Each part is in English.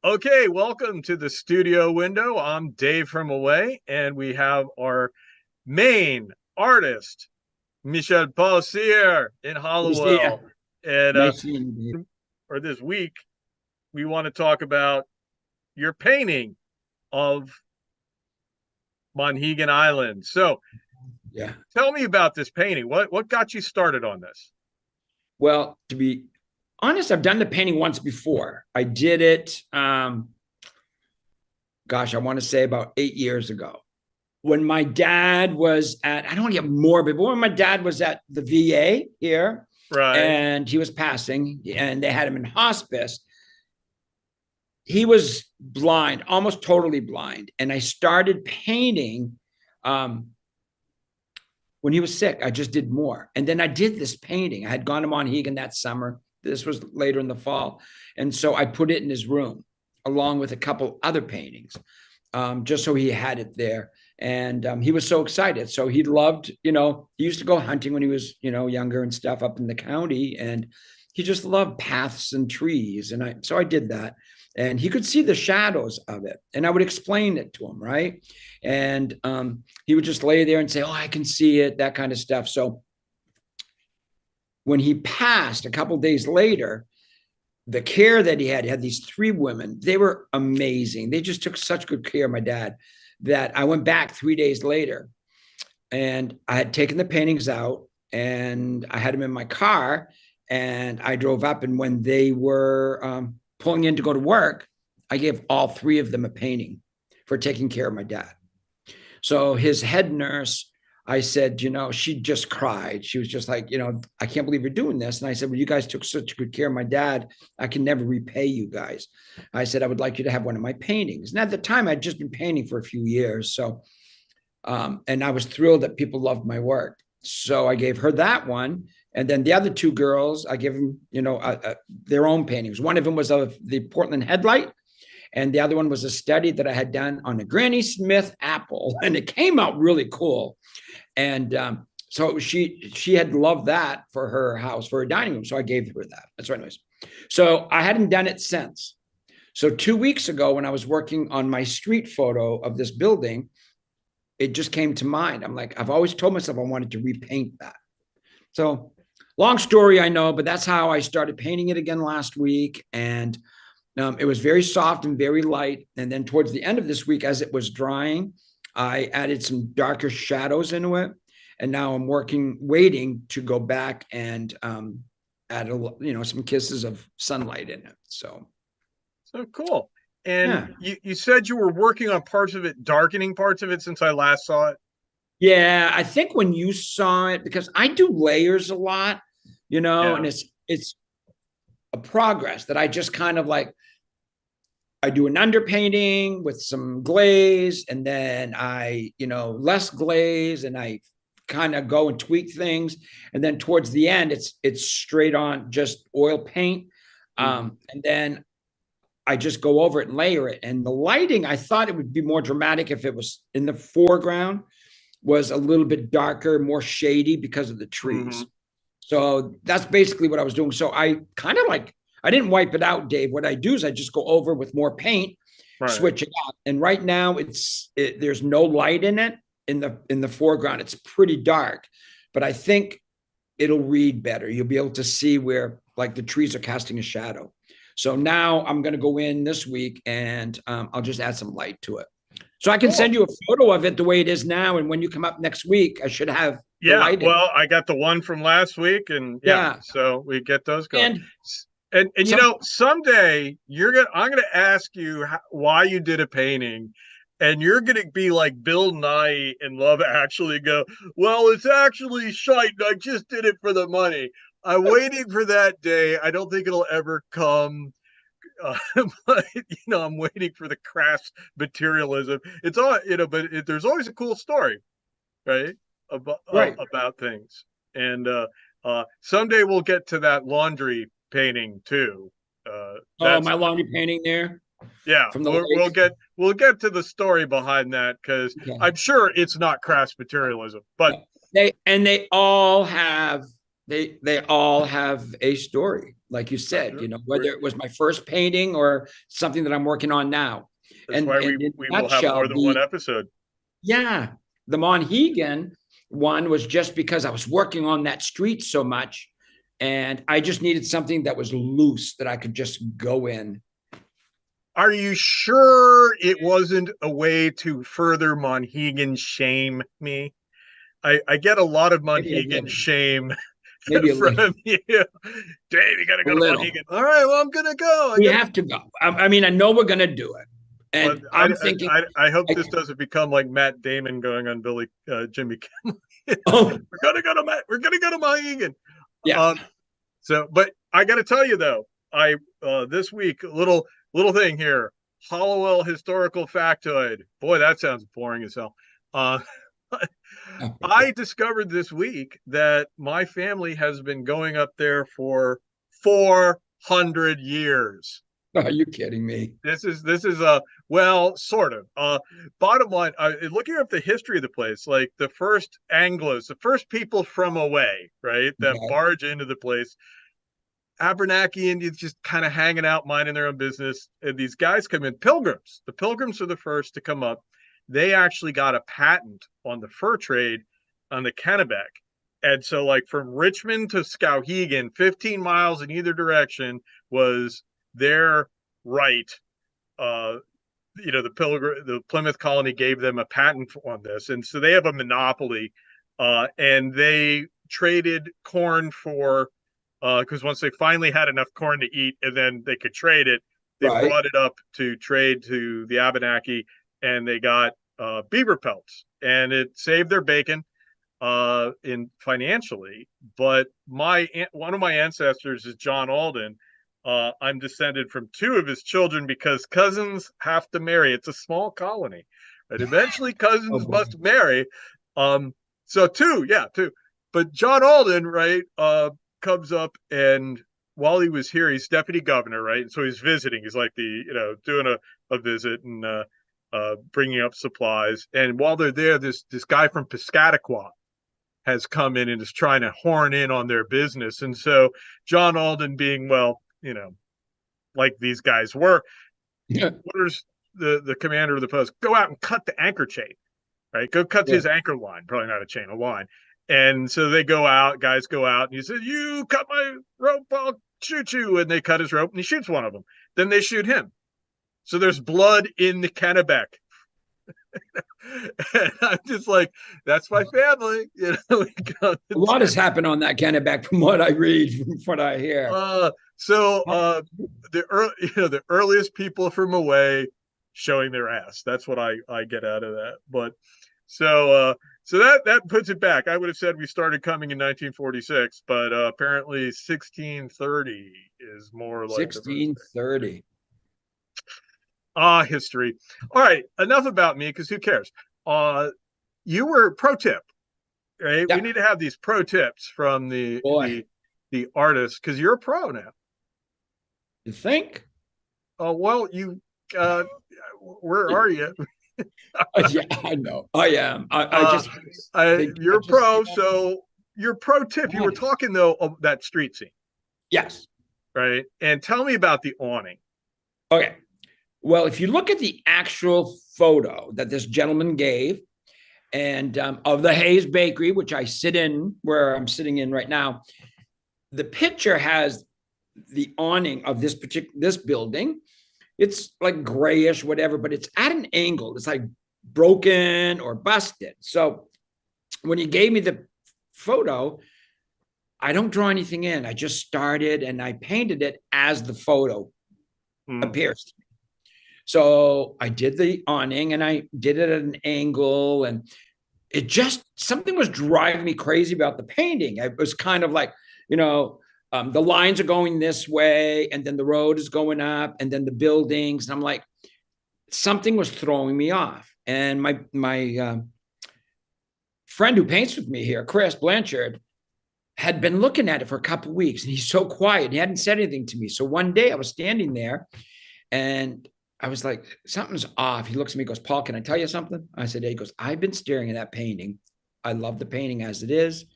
Okay, welcome to the studio window. I'm Dave from away, and we have our Maine artist, Michel-Paul here in Good to see you. Hollowell. And Nice seeing you, Dave. for this week, we want to talk about your painting of Monhegan Island. So Yeah. tell me about this painting. What got you started on this? Well, to be honest, I've done the painting once before. I did it, I want to say about 8 years ago. When my dad was at, I don't want to get morbid, but when my dad was at the VA here Right. and he was passing and they had him in hospice, he was blind, almost totally blind. And I started painting um, when he was sick. I just did more. And then I did this painting. I had gone to Monhegan that summer. This was later in the fall. And so I put it in his room along with a couple other paintings, just so he had it there. And he was so excited. So he loved, he used to go hunting when he was, younger and stuff up in the county. And he just loved paths and trees. And so I did that. And he could see the shadows of it. And I would explain it to him, right? And he would just lay there and say, "Oh, I can see it," that kind of stuff. So when he passed a couple of days later, the care that he had these three women. They were amazing. They just took such good care of my dad that I went back 3 days later and I had taken the paintings out and I had them in my car and I drove up. And when they were pulling in to go to work, I gave all three of them a painting for taking care of my dad. So his head nurse, I said, she just cried. She was just like, "I can't believe you're doing this." And I said, "Well, you guys took such good care of my dad. I can never repay you guys." I said, "I would like you to have one of my paintings." And at the time, I'd just been painting for a few years. So, and I was thrilled that people loved my work. So I gave her that one. And then the other two girls, I gave them, their own paintings. One of them was of the Portland headlight. And the other one was a study that I had done on a Granny Smith apple. And it came out really cool. And so she had loved that for her house, for her dining room. So I gave her that. That's right. Anyways. So I hadn't done it since. So 2 weeks ago, when I was working on my street photo of this building, it just came to mind. I'm like, I've always told myself I wanted to repaint that. So long story, I know, but that's how I started painting it again last week. And it was very soft and very light. And then towards the end of this week, as it was drying, I added some darker shadows into it. And now I'm waiting to go back and add some kisses of sunlight in it. So Cool. And yeah. you said you were working on parts of it, darkening parts of it since I last saw it. Yeah, I think when you saw it, because I do layers a lot, Yeah. and it's a progress that I just kind of like. I do an underpainting with some glaze, and then I, less glaze, and I kind of go and tweak things, and then towards the end, it's straight on just oil paint, and then I just go over it and layer it. And the lighting, I thought it would be more dramatic if it was in the foreground, was a little bit darker, more shady because of the Mm-hmm. trees. So that's basically what I was doing. So I kind of like, I didn't wipe it out, Dave. What I do is I just go over with more paint, Right. switch it up. And right now there's no light in it in the foreground. It's pretty dark, but I think it'll read better. You'll be able to see where like the trees are casting a shadow. So now I'm going to go in this week and I'll just add some light to it. So I can send Cool. you a photo of it the way it is now. And when you come up next week, I should have the Yeah. light in. Well, I got the one from last week, and yeah, Yeah. so we get those going. And And some, someday I'm gonna ask you why you did a painting, and you're gonna be like Bill Nye in Love Actually. Go, well, it's actually shite. I just did it for the money. I'm waiting for that day. I don't think it'll ever come. Uh, but I'm waiting for the crass materialism. It's all but there's always a cool story, right? right. About things, and someday we'll get to that laundry painting too. Oh, That's my laundry painting there Yeah, from the lake. we'll get to the story behind that because Okay. I'm sure it's not crass materialism, but They all have they all have a story. like you said, Sure. whether it was my first painting or something that I'm working on now. That's And why in we a will have more nutshell, than one episode. yeah, the Monhegan one was just because I was working on that street so much, and I just needed something that was loose that I could just go in. Are you sure it wasn't a way to further Monhegan shame me? I get a lot of Maybe a Monhegan little, shame maybe a little, from you. Dave, you got to a go to little. Monhegan. All right, well, I'm going to go. I We got to. have to go. I mean, I know we're going to do it. Well, And I'm thinking, I hope I, this doesn't become like Matt Damon going on Jimmy Kimmel. oh, We're gonna go to We're gonna go to Monhegan. yeah. Um, so, but I got to tell you though, I this week little thing here. Hollowell historical factoid. Boy, that sounds boring as hell. Uh, I discovered this week that my family has been going up there for 400 years. Are you kidding me? This is a well, sort of. Bottom line, looking up the history of the place, like the first Anglos, the first people from away, right, that Okay. barge into the place. Abenaki Indians just kind of hanging out, minding their own business. And these guys come in, pilgrims. The pilgrims are the first to come up. They actually got a patent on the fur trade on the Kennebec. And so, like from Richmond to Skowhegan, 15 miles in either direction was their right. Uh, the Plymouth colony gave them a patent on this, and so they have a monopoly. And they traded corn for because once they finally had enough corn to eat and then they could trade it, they Right. brought it up to trade to the Abenaki, and they got beaver pelts, and it saved their bacon in financially. But one of my ancestors is John Alden. I'm descended from two of his children because cousins have to marry. It's a small colony, and eventually Oh cousins boy. must marry. Um, so two, yeah, two. But John Alden, right, comes up, and while he was here, he's deputy governor, right, and so he's visiting. He's like doing a visit and bringing up supplies. And while they're there, this guy from Piscataqua has come in and is trying to horn in on their business. And so John Alden, being well, like these guys were, Yeah. orders the commander of the post, go out and cut the anchor chain, right? Go cut Yeah. his anchor line, probably not a chain, a line. And so they go out, guys go out, and he said, you cut my rope, I'll shoot you. And they cut his rope, and he shoots one of them. Then they shoot him. So there's blood in the Kennebec. And I'm just like, that's my family. A lot has happened on that Kennebec from what I read, from what I hear. So the earliest people from away showing their ass. That's what I get out of that. But so that puts it back. I would have said we started coming in 1946, but apparently 1630 is more like the first thing. 1630. History. All right, enough about me because who cares? Uh, you were pro tip, right? We Yeah. need to have these pro tips from the Boy, the the artist because you're a pro now. you think? Well, uh, where are you? Yeah, I know. I am. I Uh, just think I you're just pro, so your pro tip. You were honest. talking though of that street scene, Yes. right? And tell me about the awning. Okay. Well, if you look at the actual photo that this gentleman gave, and of the Hayes Bakery, which I sit in, where I'm sitting in right now, the picture has the awning of this building. It's like grayish, whatever, but it's at an angle. It's like broken or busted. So when he gave me the photo, I don't draw anything in. I just started and I painted it as the photo Hmm. appears. So I did the awning and I did it at an angle, and it just something was driving me crazy about the painting. It was kind of like, the lines are going this way, and then the road is going up, and then the buildings. And I'm like, something was throwing me off. And my friend who paints with me here, Chris Blanchard, had been looking at it for a couple of weeks, and he's so quiet. He hadn't said anything to me. So one day I was standing there, and I was like, something's off. He looks at me, goes, Paul, can I tell you something? I said, yeah. He goes, I've been staring at that painting. I love the painting as it is.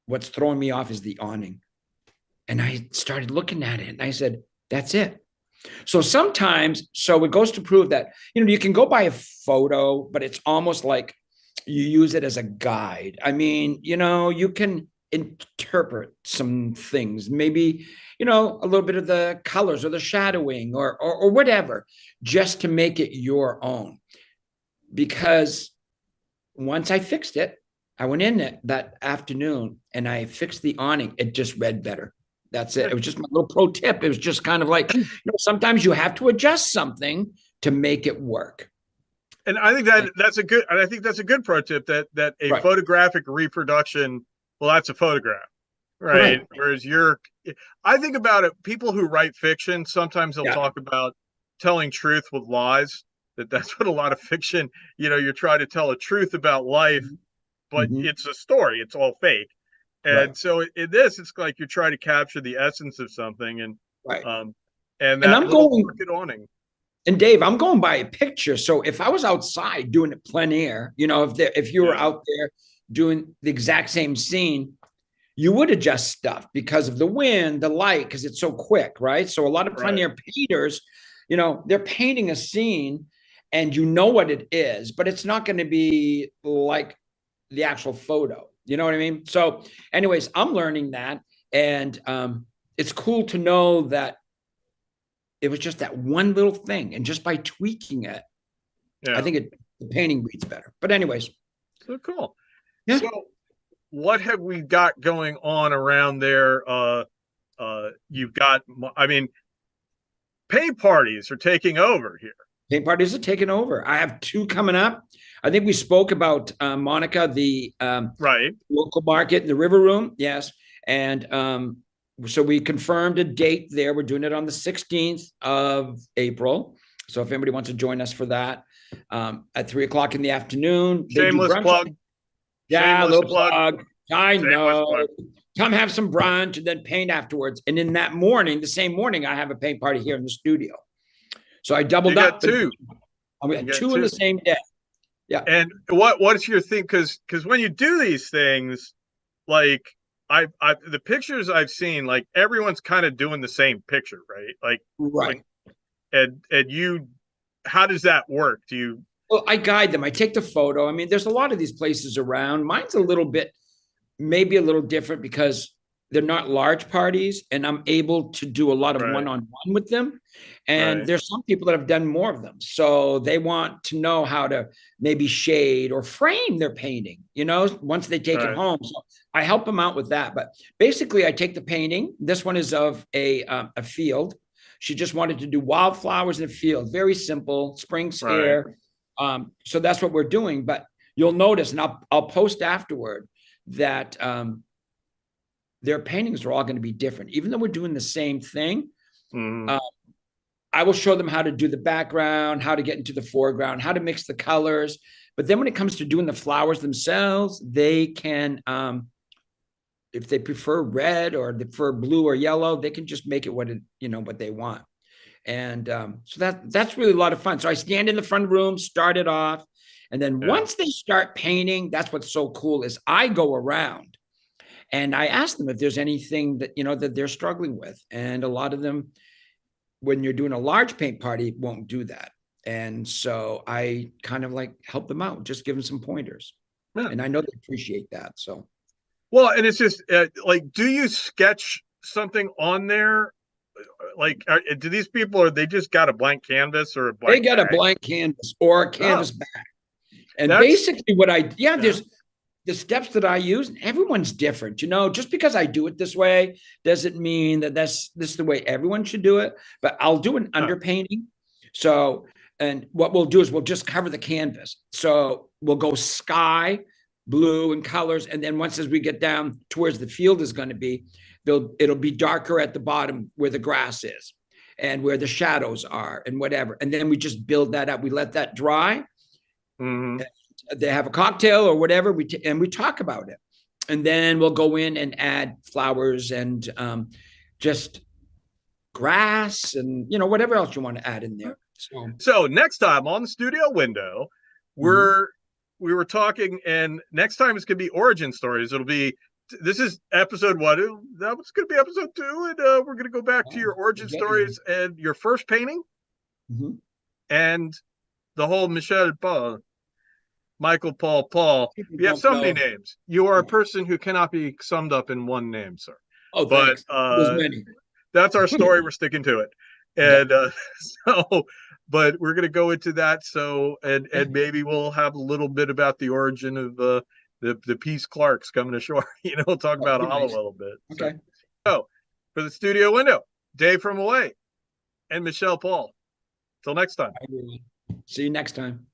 What's throwing me off is the awning. And I started looking at it and I said, that's it. So sometimes, so it goes to prove that, you can go by a photo, but it's almost like you use it as a guide. I mean, you can interpret some things, maybe, a little bit of the colors or the shadowing or whatever, just to make it your own. Because once I fixed it, I went in that afternoon and I fixed the awning. It just read better. That's it. It was just my little pro tip. It was just kind of like, sometimes you have to adjust something to make it work. And I think that's a good pro tip, that a Right. photographic reproduction, well, that's a photograph, right? Right. Whereas I think about it, people who write fiction, sometimes they'll Yeah. talk about telling truth with lies. That's what a lot of fiction, you're trying to tell a truth about life, but Mm-hmm. it's a story. It's all fake. Right. And so in this, it's like you're trying to capture the essence of something, Right. um, and And that I'm little going, crooked awning. and Dave, I'm going by a picture. So if I was outside doing it plein air, if you were Yeah, out there doing the exact same scene, you would adjust stuff because of the wind, the light, because it's so quick, right? So a lot of plein right, air painters, they're painting a scene and you know what it is, but it's not going to be like the actual photo. You know what I mean? So, anyways, I'm learning that. And it's cool to know that it was just that one little thing. And just by tweaking it, I yeah. think the painting reads better. But, anyways, So cool. yeah. So what have we got going on around there? You've got, I mean, pay parties are taking over here. Paint parties are taking over. I have two coming up. I think we spoke about Monica, the Right. local market in the River Room. Yes. And so we confirmed a date there. We're doing it on the 16th of April. So if anybody wants to join us for that at 3 o'clock in the afternoon, they do Shameless brunch. plug. Yeah, a Shameless little plug. plug. I Shameless know. plug. Come have some brunch and then paint afterwards. And in that morning, the same morning, I have a paint party here in the studio. So I So you doubled got up and two. I'm You at got two in the two. same day. Yeah. And what's your thing? Because when you do these things, like I the pictures I've seen, like everyone's kind of doing the same picture, right? Like Right. and you, how does that work? Do you? Well, I guide them. I take the photo. I mean, there's a lot of these places around. Mine's a little bit, maybe a little different because they're not large parties and I'm able to do a lot of Right, one-on-one with them. And right, there's some people that have done more of them. So they want to know how to maybe shade or frame their painting, once they take it right. home. So I help them out with that. But basically, I take the painting. This one is of a field. She just wanted to do wildflowers in a field. Very simple, spring Right. scare. So that's what we're doing. But you'll notice, and I'll post afterward that their paintings are all going to be different, even though we're doing the same thing. Mm-hmm. Uh, I will show them how to do the background, how to get into the foreground, how to mix the colors. But then when it comes to doing the flowers themselves, they can, if they prefer red or they prefer blue or yellow, they can just make it what they want. And so that's really a lot of fun. So I stand in the front room, start it off. And then Yeah. once they start painting, that's what's so cool is I go around and I ask them if there's anything that they're struggling with. And a lot of them, when you're doing a large paint party, won't do that. And so I kind of like help them out, just give them some pointers. Yeah. And I know they appreciate that. So Well, and it's just like, do you sketch something on there? Like, do these people, are they just got a blank canvas or a they blank got a bag? blank canvas or a Oh, canvas back. And that's basically yeah, there's the steps that I use, everyone's different. Just because I do it this way doesn't mean that this is the way everyone should do it. But I'll do an huh, underpainting. So, and what we'll do is we'll just cover the canvas. So we'll go sky, blue, and colors. And then once as we get down towards the field is going to be, it'll be darker at the bottom where the grass is and where the shadows are and whatever. And then we just build that up. We let that dry. mm-hmm. They have a cocktail or whatever, and we talk about it, and then we'll go in and add flowers and just grass and whatever else you want to add in there. So So next time on the studio window, mhm. we were talking, and next time it's gonna be origin stories. It'll be this is episode one. That was going to be episode two, and we're going to go back to your origin stories and your first painting, and the whole Michel-Paul, Michael Paul Paul. People You have don't so many know. names. You are a person who cannot be summed up in one name, sir. Oh, But thanks. There's many. that's our story. We're sticking to it, Yeah. and so. But we're going to go into that. So, and Yeah. maybe we'll have a little bit about the origin of the Peace Clarks coming ashore. We'll talk about That'd be Olive a nice. little bit. Okay. So, for the studio window, Dave from away, and Michel-Paul. Till next time. See you next time.